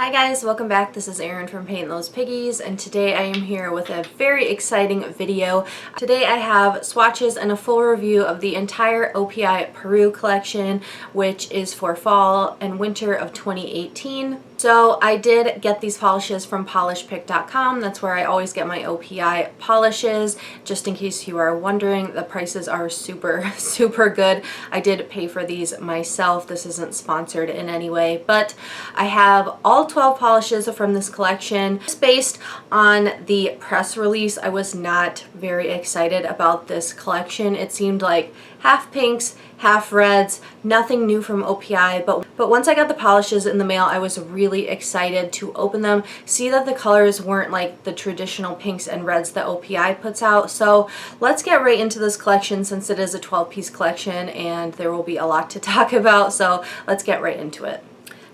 Hi guys, welcome back. This is Erin from Paint Those Piggies, and today I am here with a very exciting video. Today I have swatches and a full review of the entire OPI Peru collection, which is for fall and winter of 2018. So I did get these polishes from polishpick.com. That's where I always get my OPI polishes. Just in case you are wondering, the prices are super good. I did pay for these myself. This isn't sponsored in any way, but I have all 12 polishes from this collection. Just based on the press release, I was not very excited about this collection. It seemed like half pinks, half reds, nothing new from OPI, but once I got the polishes in the mail, I was really excited to open them, see that the colors weren't like the traditional pinks and reds that OPI puts out. So let's get right into this collection since it is a 12-piece collection and there will be a lot to talk about, so let's get right into it.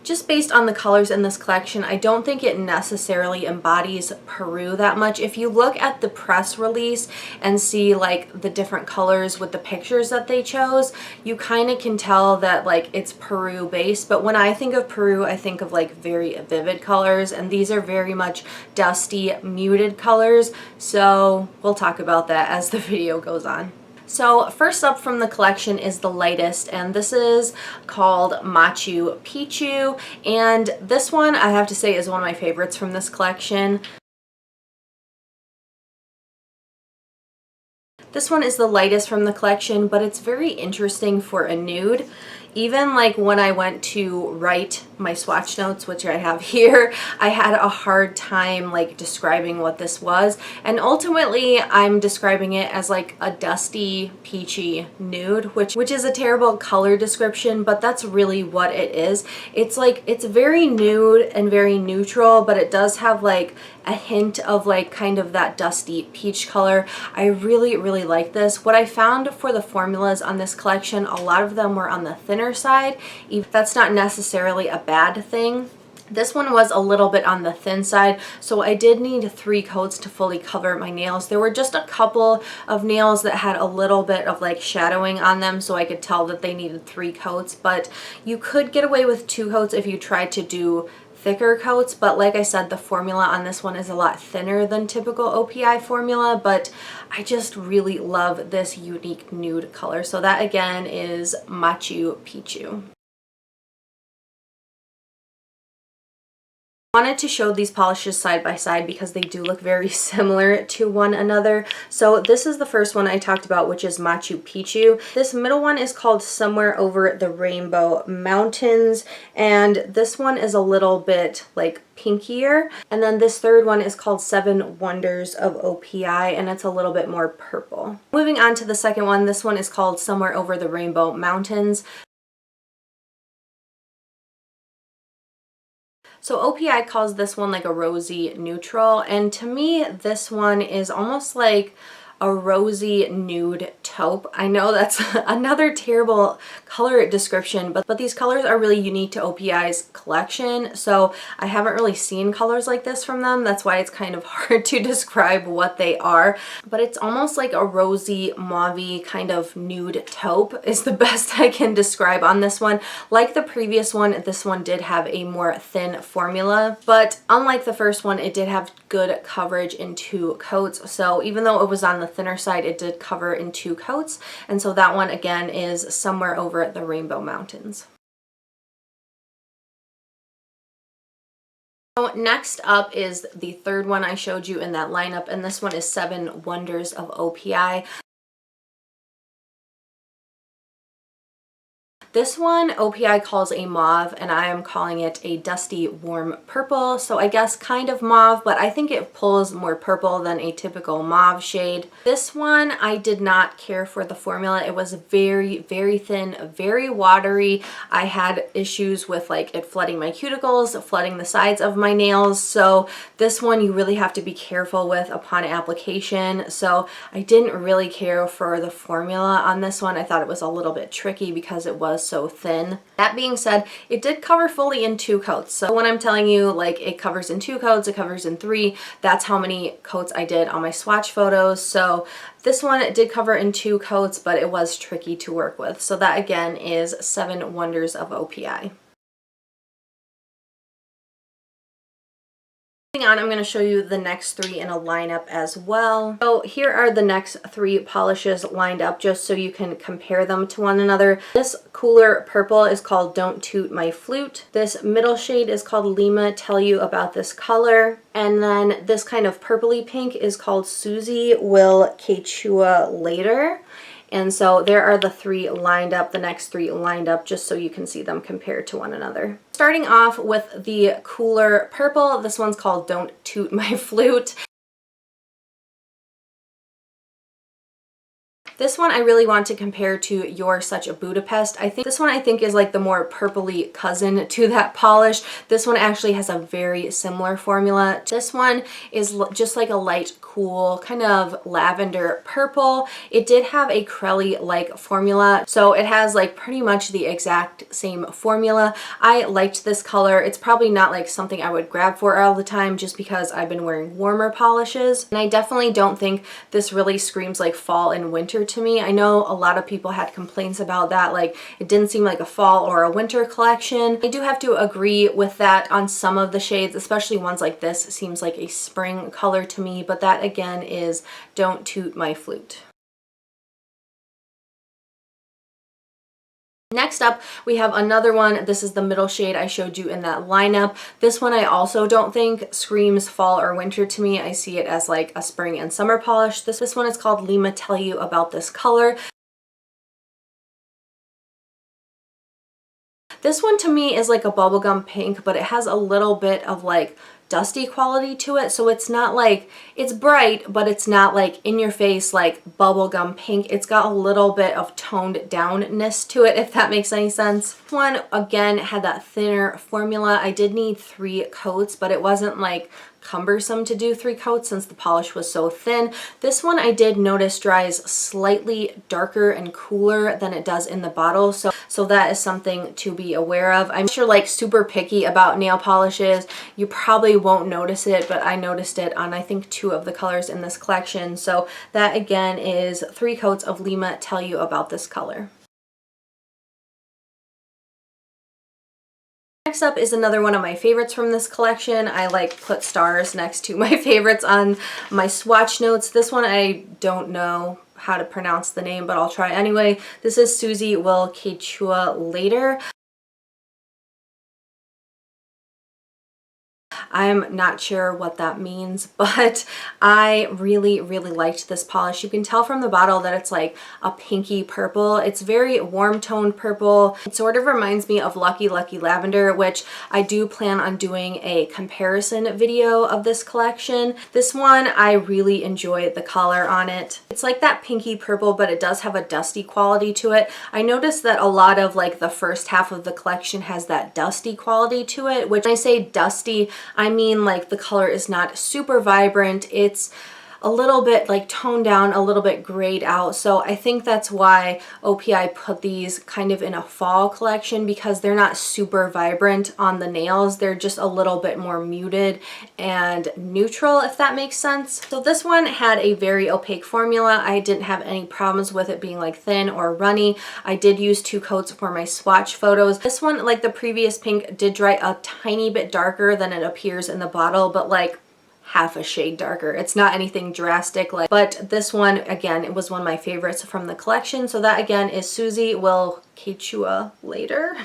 Just based on the colors in this collection, I don't think it necessarily embodies Peru that much. If you look at the press release and see like the different colors with the pictures that they chose, you kind of can tell that like it's Peru based. But when I think of Peru, I think of like very vivid colors, and these are very much dusty, muted colors. So we'll talk about that as the video goes on. So first up from the collection is the lightest, and this is called Machu Picchu, and this one I have to say is one of my favorites from this collection. This one is the lightest from the collection, but it's very interesting for a nude. Even like when I went to write my swatch notes, which I have here, I had a hard time like describing what this was. And ultimately I'm describing it as like a dusty, peachy nude, which is a terrible color description, but that's really what it is. It's like, it's very nude and very neutral, but it does have like a hint of like kind of that dusty peach color. I really like this. What I found for the formulas on this collection, a lot of them were on the thinner side. That's not necessarily a bad thing. This one was a little bit on the thin side, so I did need 3 coats to fully cover my nails. There were just a couple of nails that had a little bit of like shadowing on them, so I could tell that they needed 3 coats, but you could get away with 2 coats if you tried to do thicker coats. But like I said, the formula on this one is a lot thinner than typical OPI formula, but I just really love this unique nude color. So that again is Machu Picchu. I wanted to show these polishes side by side because they do look very similar to one another. So this is the first one I talked about, which is Machu Picchu. This middle one is called Somewhere Over the Rainbow Mountains, and this one is a little bit like pinkier. And then this third one is called 7 Wonders of OPI, and it's a little bit more purple. Moving on to the second one, this one is called Somewhere Over the Rainbow Mountains. So OPI calls this one like a rosy neutral, and to me this one is almost like a rosy nude taupe. I know that's another terrible color description, but these colors are really unique to OPI's collection, so I haven't really seen colors like this from them. That's why it's kind of hard to describe what they are, but it's almost like a rosy mauve-y kind of nude taupe is the best I can describe on this one. Like the previous one, this one did have a more thin formula, but unlike the first one, it did have good coverage in 2 coats. So even though it was on the thinner side, it did cover in 2 coats, and so that one again is Somewhere Over the Rainbow Mountains. So next up is the third one I showed you in that lineup, and this one is 7 Wonders of OPI. This one OPI calls a mauve, and I am calling it a dusty warm purple. So I guess kind of mauve, but I think it pulls more purple than a typical mauve shade. This one I did not care for the formula. It was very thin, very watery. I had issues with like it flooding my cuticles, flooding the sides of my nails. So this one you really have to be careful with upon application. So I didn't really care for the formula on this one. I thought it was a little bit tricky because it was so thin. That being said, it did cover fully in 2 coats. So when I'm telling you like it covers in 2 coats, it covers in 3, that's how many coats I did on my swatch photos. So this one did cover in 2 coats, but it was tricky to work with. So that again is 7 Wonders of OPI. Moving on, I'm going to show you the next 3 in a lineup as well. So here are the next 3 polishes lined up just so you can compare them to one another. This cooler purple is called Don't Toot My Flute. This middle shade is called Lima, Tell You About This Color. And then this kind of purpley pink is called Susie Will Quechua Later. And so there are the 3 lined up, the next 3 lined up, just so you can see them compared to one another. Starting off with the cooler purple, this one's called Don't Toot My Flute. This one I really want to compare to You're Such a Budapest. I think this one is like the more purpley cousin to that polish. This one actually has a very similar formula. This one is just like a light, cool, kind of lavender purple. It did have a crelly-like formula, so it has like pretty much the exact same formula. I liked this color. It's probably not like something I would grab for all the time just because I've been wearing warmer polishes. And I definitely don't think this really screams like fall and winter to me. I know a lot of people had complaints about that, like it didn't seem like a fall or a winter collection. I do have to agree with that on some of the shades, especially ones like this. Seems like a spring color to me, but that again is Don't Toot My Flute. Next up, we have another one. This is the middle shade I showed you in that lineup. This one I also don't think screams fall or winter to me. I see it as like a spring and summer polish. This one is called Lima, Tell You About This Color. This one to me is like a bubblegum pink, but it has a little bit of like dusty quality to it, so it's not like, it's bright, but it's not like in your face like bubblegum pink. It's got a little bit of toned downness to it, if that makes any sense. This one again had that thinner formula. I did need 3 coats, but it wasn't like cumbersome to do 3 coats since the polish was so thin. This one I did notice dries slightly darker and cooler than it does in the bottle, so that is something to be aware of. I'm sure like super picky about nail polishes, you probably won't notice it, but I noticed it on I think 2 of the colors in this collection. So that again is 3 coats of Lima, Tell You About This Color. Next up is another one of my favorites from this collection. I like put stars next to my favorites on my swatch notes. This one I don't know how to pronounce the name, but I'll try anyway. This is Susie Will Quechua Later. I'm not sure what that means, but I really liked this polish. You can tell from the bottle that it's like a pinky purple. It's very warm toned purple. It sort of reminds me of Lucky Lucky Lavender, which I do plan on doing a comparison video of this collection. This one, I really enjoy the color on it. It's like that pinky purple, but it does have a dusty quality to it. I noticed that a lot of like the first half of the collection has that dusty quality to it, which when I say dusty, I mean like the color is not super vibrant. It's a little bit like toned down, a little bit grayed out. So I think that's why OPI put these kind of in a fall collection, because they're not super vibrant on the nails. They're just a little bit more muted and neutral, if that makes sense. So this one had a very opaque formula. I didn't have any problems with it being like thin or runny. I did use 2 coats for my swatch photos. This one, like the previous pink, did dry a tiny bit darker than it appears in the bottle, but like half a shade darker. It's not anything drastic, but this one again, it was one of my favorites from the collection. So that again is Susie Will Quechua Later.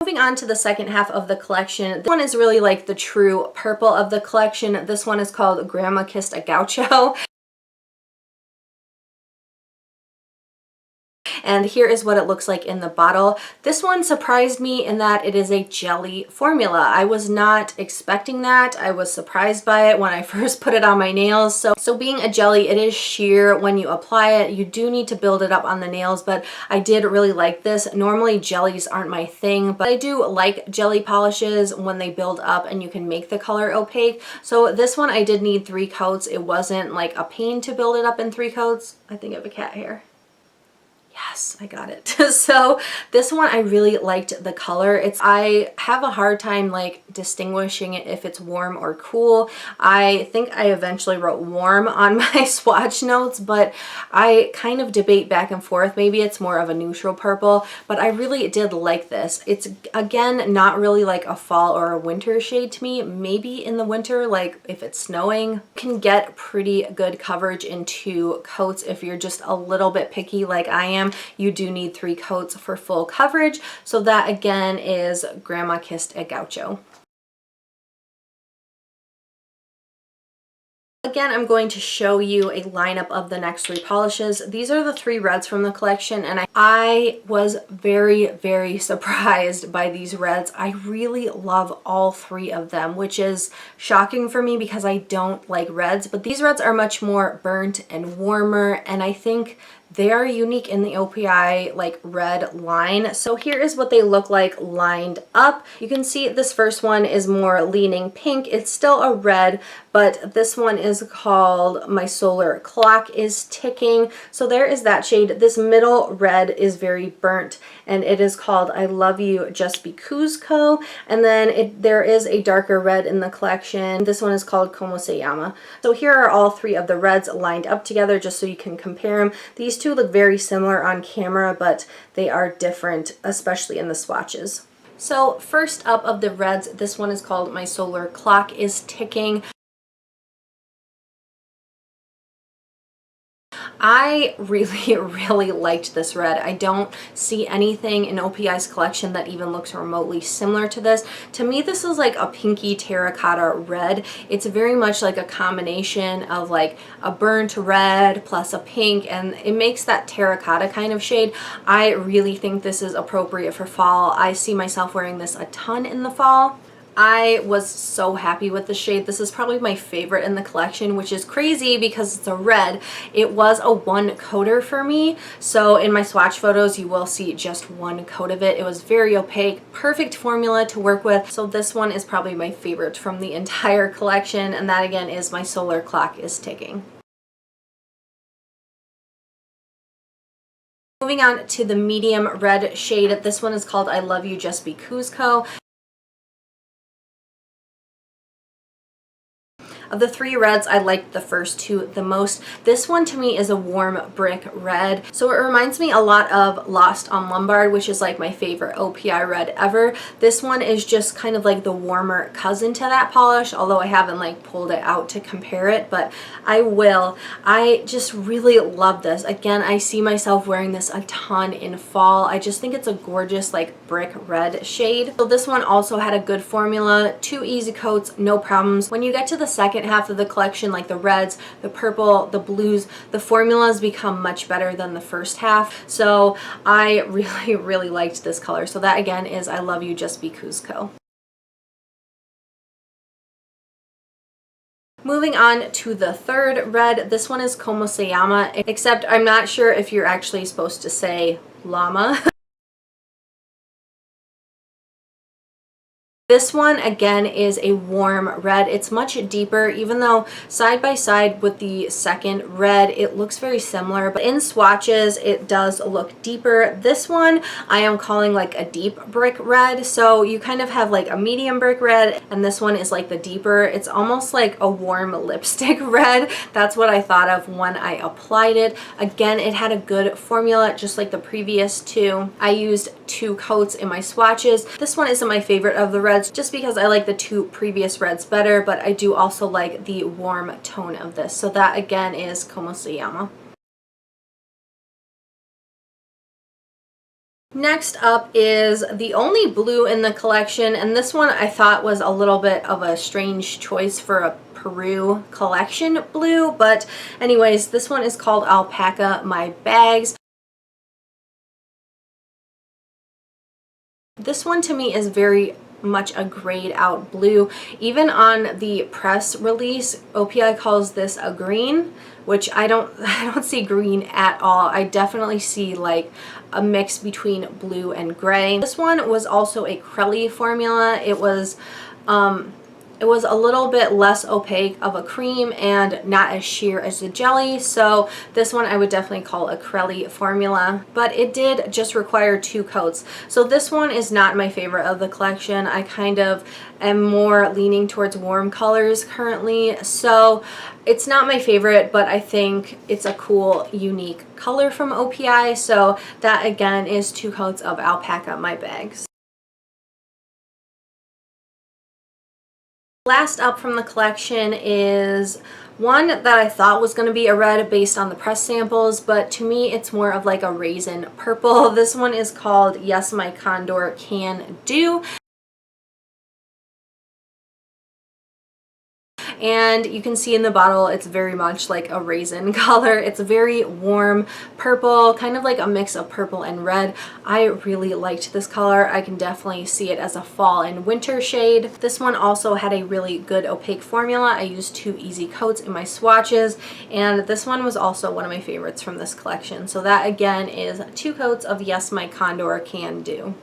Moving on to the second half of the collection. This one is really like the true purple of the collection. This one is called Grandma Kissed a Gaucho. And here is what it looks like in the bottle. This one surprised me in that it is a jelly formula. I was not expecting that. I was surprised by it when I first put it on my nails. So being a jelly, it is sheer when you apply it. You do need to build it up on the nails, but I did really like this. Normally jellies aren't my thing, but I do like jelly polishes when they build up and you can make the color opaque. So this one I did need 3 coats. It wasn't like a pain to build it up in 3 coats. I think I have a cat hair. Yes, I got it. So this one, I really liked the color. I have a hard time like distinguishing it if it's warm or cool. I think I eventually wrote warm on my swatch notes, but I kind of debate back and forth. Maybe it's more of a neutral purple, but I really did like this. It's, again, not really like a fall or a winter shade to me. Maybe in the winter, like if it's snowing, you can get pretty good coverage in 2 coats. If you're just a little bit picky like I am, you do need 3 coats for full coverage. So that again is Grandma Kissed a Gaucho. Again, I'm going to show you a lineup of the next 3 polishes. These are the 3 reds from the collection, and I was very, very surprised by these reds. I really love all 3 of them, which is shocking for me because I don't like reds, but these reds are much more burnt and warmer, and I think they are unique in the OPI like red line. So here is what they look like lined up. You can see this first one is more leaning pink. It's still a red, but this one is called My Solar Clock is Ticking. So there is that shade. This middle red is very burnt, and it is called I Love You Just Be Cusco. And then there is a darker red in the collection. This one is called Como Se Llama. So here are all 3 of the reds lined up together just so you can compare them. These 2 look very similar on camera, but they are different, especially in the swatches. So first up of the reds, this one is called My Solar Clock is Ticking. I really, really liked this red. I don't see anything in OPI's collection that even looks remotely similar to this. To me, this is like a pinky terracotta red. It's very much like a combination of like a burnt red plus a pink, and it makes that terracotta kind of shade. I really think this is appropriate for fall. I see myself wearing this a ton in the fall. I was so happy with the shade. This is probably my favorite in the collection, which is crazy because it's a red. It was a 1 coater for me. So in my swatch photos, you will see just 1 coat of it. It was very opaque, perfect formula to work with. So this one is probably my favorite from the entire collection. And that again is My Solar Clock is Ticking. Moving on to the medium red shade. This one is called I Love You Just Be Cusco. Of the 3 reds, I liked the first 2 the most. This one to me is a warm brick red. So it reminds me a lot of Lost on Lombard, which is like my favorite OPI red ever. This one is just kind of like the warmer cousin to that polish, although I haven't like pulled it out to compare it, but I will. I just really love this. Again, I see myself wearing this a ton in fall. I just think it's a gorgeous like brick red shade. So this one also had a good formula, 2 easy coats, no problems. When you get to the second half of the collection, like the reds, the purple, the blues, the formulas become much better than the first half. So I really, really liked this color. So that again is I Love You Just Be Cusco. Moving on to the third red, this one is Como Se Llama, except I'm not sure if you're actually supposed to say llama. This one again is a warm red. It's much deeper, even though side by side with the second red it looks very similar, but in swatches it does look deeper. This one I am calling like a deep brick red, so you kind of have like a medium brick red, and this one is like the deeper. It's almost like a warm lipstick red. That's what I thought of when I applied it. Again, it had a good formula just like the previous 2. I used 2 coats in my swatches. This one isn't my favorite of the reds just because I like the 2 previous reds better, but I do also like the warm tone of this. So that again is Como Se Llama. Next up is the only blue in the collection, and this one I thought was a little bit of a strange choice for a Peru Collection blue, but anyways, this one is called Alpaca My Bags. This one to me is very much a grayed out blue. Even on the press release, OPI calls this a green, which I don't see green at all. I definitely see like a mix between blue and gray. This one was also a Crelly formula. It was it was a little bit less opaque of a cream and not as sheer as the jelly. So this one I would definitely call a crelly formula, but it did just require 2 coats. So this one is not my favorite of the collection. I kind of am more leaning towards warm colors currently. So it's not my favorite, but I think it's a cool, unique color from OPI. So that again is 2 coats of alpaca my bags. Last up from the collection is one that I thought was going to be a red based on the press samples, but to me it's more of like a raisin purple. This one is called Yes My Condor Can Do. And you can see in the bottle it's very much like a raisin color. It's a very warm purple, kind of like a mix of purple and red. I really liked this color. I can definitely see it as a fall and winter shade. This one also had a really good opaque formula. I used 2 easy coats in my swatches, and this one was also one of my favorites from this collection. So that again is 2 coats of Yes My Condor Can Do.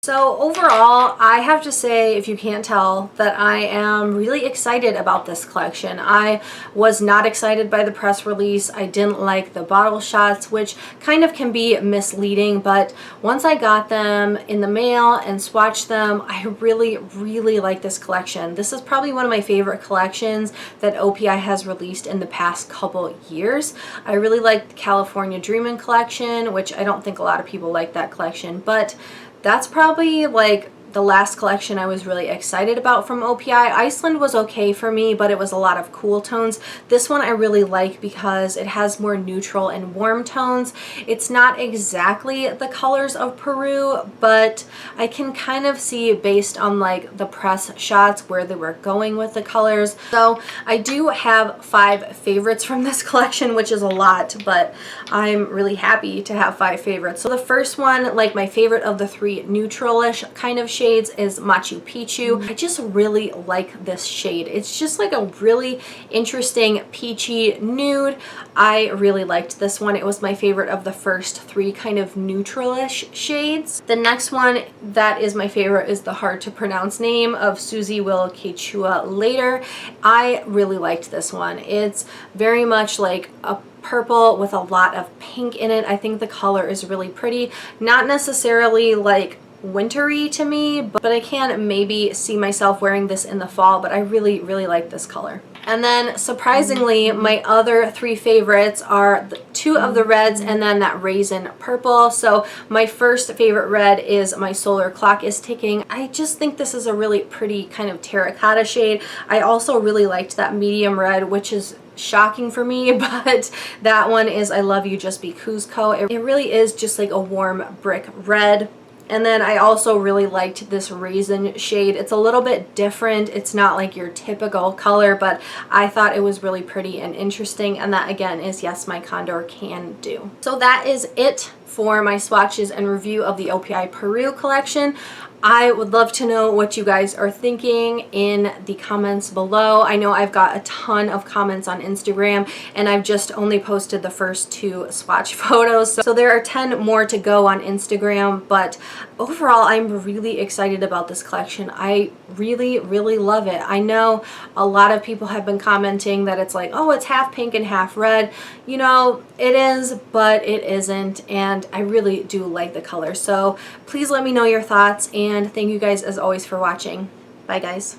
So overall, I have to say, if you can't tell, that I am really excited about this collection. I was not excited by the press release. I didn't like the bottle shots, which kind of can be misleading, but once I got them in the mail and swatched them, I really, really like this collection. This is probably one of my favorite collections that OPI has released in the past couple years. I really like the California Dreamin' collection, which I don't think a lot of people like that collection, but that's probably like the last collection I was really excited about from OPI. Iceland was okay for me, but it was a lot of cool tones. This one I really like because it has more neutral and warm tones. It's not exactly the colors of Peru, but I can kind of see based on like the press shots where they were going with the colors. So I do have 5 favorites from this collection, which is a lot, but I'm really happy to have 5 favorites. So the first one, like my favorite of the 3 neutralish kind of shades, is Machu Picchu. I just really like this shade. It's just like a really interesting peachy nude. I really liked this one. It was my favorite of the first 3 kind of neutralish shades. The next one that is my favorite is the hard to pronounce name of Susie Will Quechua Later. I really liked this one. It's very much like a purple with a lot of pink in it. I think the color is really pretty. Not necessarily like wintry to me, but I can maybe see myself wearing this in the fall, but I really, really like this color. And then surprisingly, my other 3 favorites are 2 of the reds and then that raisin purple. So my first favorite red is My Solar Clock Is Ticking. I just think this is a really pretty kind of terracotta shade. I also really liked that medium red, which is shocking for me, but that one is I Love You Just Be Cusco. It really is just like a warm brick red. And then I also really liked this raisin shade. It's a little bit different. It's not like your typical color, but I thought it was really pretty and interesting. And that again is Yes My Condor Can Do. So that is it for my swatches and review of the OPI Peru collection. I would love to know what you guys are thinking in the comments below. I know I've got a ton of comments on Instagram and I've just only posted the first 2 swatch photos. So there are 10 more to go on Instagram, but overall I'm really excited about this collection. I really, really love it. I know a lot of people have been commenting that it's like, oh, it's half pink and half red. You know, it is, but it isn't, and I really do like the color. So please let me know your thoughts, and thank you guys as always for watching. Bye guys.